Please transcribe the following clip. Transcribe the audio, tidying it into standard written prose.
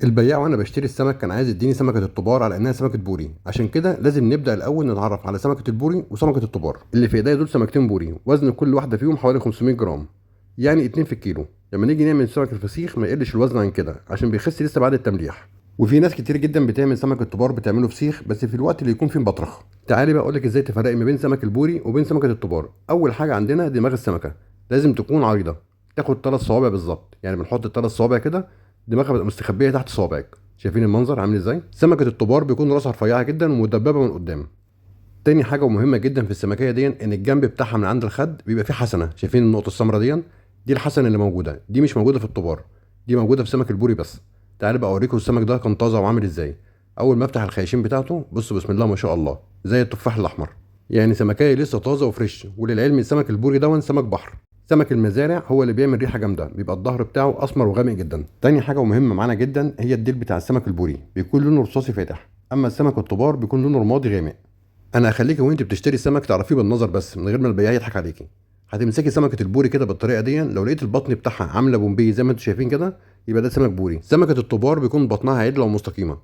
البياع وانا بشتري السمك كان عايز يديني سمكة الطبار على انها سمكة بوري، عشان كده لازم نبدأ الاول نتعرف على سمكة البوري وسمكة الطبار. اللي في ايديا دول سمكتين بوري، وزن كل واحدة فيهم حوالي 500 جرام، يعني 2 في الكيلو. لما نيجي نعمل سمك الفسيخ ما يقلش الوزن عن كده عشان بيخس لسه بعد التمليح. وفي ناس كتير جدا بتعمل سمك الطبار بتعمله فسيخ بس في الوقت اللي يكون فيه مبطرخ. تعالي بقى اقول لك ازاي تفرقي ما بين سمك البوري وبين سمكة الطبار. اول حاجة عندنا دماغ السمكة، لازم تكون عريضة، تاخد 3 صوابع بالظبط، يعني بنحط ال3 صوابع كده، دماغها بتبقى مستخبيه تحت صوابعك. شايفين المنظر عامل ازاي؟ سمكه الطبار بيكون راسها رفيعه جدا ومدببه من قدام. تاني حاجه ومهمه جدا في السمكيه دي ان الجنب بتاعها من عند الخد بيبقى فيه حسنه. شايفين النقطه السمراء دي الحسنه اللي موجوده، دي مش موجوده في الطبار، دي موجوده في سمك البوري بس. تعالوا بقى اوريكم السمك ده كان طازه وعامل ازاي. اول ما افتح الخياشيم بتاعته بصوا بسم الله ما شاء الله، زي التفاح الاحمر، يعني سمكيه لسه طازه وفريش. وللعلم السمك البوري ده سمك بحر. سمك المزارع هو اللي بيعمل ريحه جامده، بيبقى الظهر بتاعه اسمر وغامق جدا. تاني حاجه ومهمه معانا جدا هي الديل بتاع السمك البوري، بيكون لونه رصاصي فاتح، اما السمك الطبار بيكون لونه رمادي غامق. انا هخليكي وانت بتشتري السمك تعرفيه بالنظر بس من غير ما البياع يضحك عليكي. هتمسكي سمكه البوري كده بالطريقه دي، لو لقيت البطن بتاعها عامله بومبي زي ما انتم شايفين كده يبقى ده سمك بوري. سمكه الطبار بيكون بطنها عدله ومستقيمه.